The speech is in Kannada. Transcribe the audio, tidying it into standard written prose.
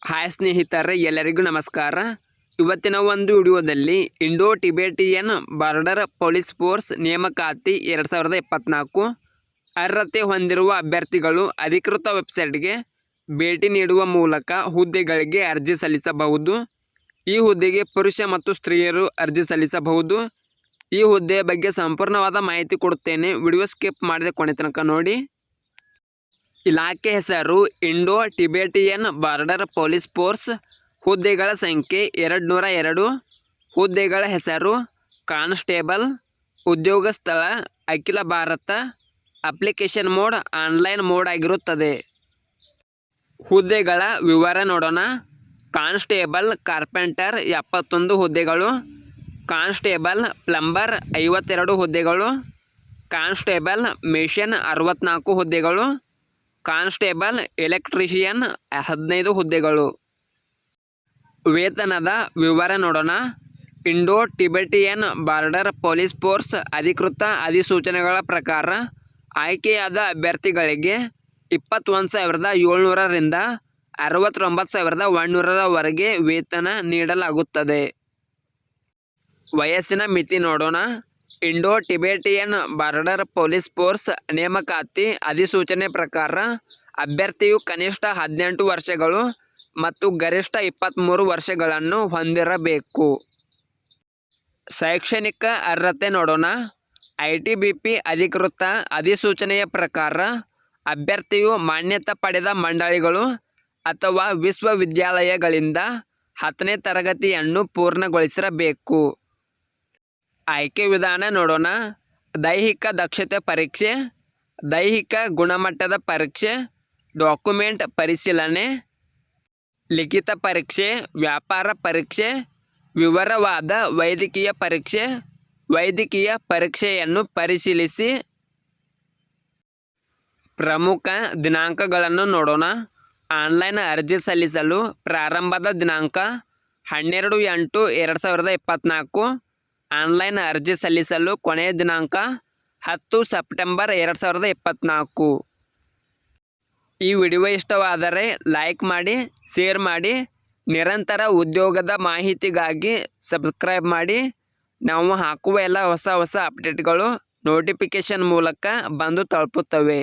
ಹಾಯ್ ಸ್ನೇಹಿತರೆ, ಎಲ್ಲರಿಗೂ ನಮಸ್ಕಾರ. ಇವತ್ತಿನ ಒಂದು ವಿಡಿಯೋದಲ್ಲಿ Indo Tibetan border police force ನೇಮಕಾತಿ 2024 ಅರ್ಹತೆ ಹೊಂದಿರುವ ಅಭ್ಯರ್ಥಿಗಳು ಅಧಿಕೃತ ವೆಬ್ಸೈಟ್ಗೆ ಭೇಟಿ ನೀಡುವ ಮೂಲಕ ಹುದ್ದೆಗಳಿಗೆ ಅರ್ಜಿ ಸಲ್ಲಿಸಬಹುದು. ಈ ಹುದ್ದೆಗೆ ಪುರುಷ ಮತ್ತು ಸ್ತ್ರೀಯರು ಅರ್ಜಿ ಸಲ್ಲಿಸಬಹುದು. ಈ ಹುದ್ದೆಯ ಬಗ್ಗೆ ಸಂಪೂರ್ಣವಾದ ಮಾಹಿತಿ ಕೊಡುತ್ತೇನೆ. ವಿಡಿಯೋ ಸ್ಕಿಪ್ ಮಾಡದೆ ಕೊನೆ ತನಕ ನೋಡಿ. ಇಲಾಖೆ ಹೆಸರು Indo Tibetan border police force. ಹುದ್ದೆಗಳ ಸಂಖ್ಯೆ 202. ಹುದ್ದೆಗಳ ಹೆಸರು ಕಾನ್ಸ್ಟೇಬಲ್. ಉದ್ಯೋಗ ಸ್ಥಳ ಅಖಿಲ ಭಾರತ. ಅಪ್ಲಿಕೇಶನ್ ಮೋಡ್ ಆನ್ಲೈನ್ ಮೋಡ್ ಆಗಿರುತ್ತದೆ. ಹುದ್ದೆಗಳ ವಿವರ ನೋಡೋಣ. ಕಾನ್ಸ್ಟೇಬಲ್ ಕಾರ್ಪೆಂಟರ್ 71 ಹುದ್ದೆಗಳು. ಕಾನ್ಸ್ಟೇಬಲ್ ಪ್ಲಂಬರ್ 52 ಹುದ್ದೆಗಳು. ಕಾನ್ಸ್ಟೇಬಲ್ ಮೆಷಿನ್ 64 ಹುದ್ದೆಗಳು. ಕಾನ್ಸ್ಟೇಬಲ್ ಎಲೆಕ್ಟ್ರಿಷಿಯನ್ 15 ಹುದ್ದೆಗಳು. ವೇತನದ ವಿವರ ನೋಡೋಣ. Indo Tibetan border police force ಅಧಿಕೃತ ಅಧಿಸೂಚನೆಗಳ ಪ್ರಕಾರ ಆಯ್ಕೆಯಾದ ಅಭ್ಯರ್ಥಿಗಳಿಗೆ 21,700 ರಿಂದ 69,100 ವೇತನ ನೀಡಲಾಗುತ್ತದೆ. ವಯಸ್ಸಿನ ಮಿತಿ ನೋಡೋಣ. Indo Tibetan border police force ನೇಮಕಾತಿ ಅಧಿಸೂಚನೆ ಪ್ರಕಾರ ಅಭ್ಯರ್ಥಿಯು ಕನಿಷ್ಠ 18 ವರ್ಷಗಳು ಮತ್ತು ಗರಿಷ್ಠ 23 ವರ್ಷಗಳನ್ನು ಹೊಂದಿರಬೇಕು. ಶೈಕ್ಷಣಿಕ ಅರ್ಹತೆ ನೋಡೋಣ. ITBP ಅಧಿಕೃತ ಅಧಿಸೂಚನೆಯ ಪ್ರಕಾರ ಅಭ್ಯರ್ಥಿಯು ಮಾನ್ಯತೆ ಪಡೆದ ಮಂಡಳಿಗಳು ಅಥವಾ ವಿಶ್ವವಿದ್ಯಾಲಯಗಳಿಂದ 10ನೇ ತರಗತಿಯನ್ನು ಪೂರ್ಣಗೊಳಿಸಿರಬೇಕು. ಆಯ್ಕೆ ವಿಧಾನ ನೋಡೋಣ. ದೈಹಿಕ ದಕ್ಷತೆ ಪರೀಕ್ಷೆ, ದೈಹಿಕ ಗುಣಮಟ್ಟದ ಪರೀಕ್ಷೆ, ಡಾಕ್ಯುಮೆಂಟ್ ಪರಿಶೀಲನೆ, ಲಿಖಿತ ಪರೀಕ್ಷೆ, ವ್ಯಾಪಾರ ಪರೀಕ್ಷೆ, ವಿವರವಾದ ವೈದ್ಯಕೀಯ ಪರೀಕ್ಷೆ. ವೈದ್ಯಕೀಯ ಪರೀಕ್ಷೆಯನ್ನು ಪರಿಶೀಲಿಸಿ. ಪ್ರಮುಖ ದಿನಾಂಕಗಳನ್ನು ನೋಡೋಣ. ಆನ್ಲೈನ್ ಅರ್ಜಿ ಸಲ್ಲಿಸಲು ಪ್ರಾರಂಭದ ದಿನಾಂಕ 12/8/2024. ಆನ್ಲೈನ್ ಅರ್ಜಿ ಸಲ್ಲಿಸಲು ಕೊನೆಯ ದಿನಾಂಕ 10 ಸೆಪ್ಟೆಂಬರ್ 2024. ಈ ವಿಡಿಯೋ ಇಷ್ಟವಾದರೆ ಲೈಕ್ ಮಾಡಿ, ಶೇರ್ ಮಾಡಿ. ನಿರಂತರ ಉದ್ಯೋಗದ ಮಾಹಿತಿಗಾಗಿ ಸಬ್ಸ್ಕ್ರೈಬ್ ಮಾಡಿ. ನಾವು ಹಾಕುವ ಎಲ್ಲ ಹೊಸ ಅಪ್ಡೇಟ್ಗಳು ನೋಟಿಫಿಕೇಷನ್ ಮೂಲಕ ಬಂದು ತಲುಪುತ್ತವೆ.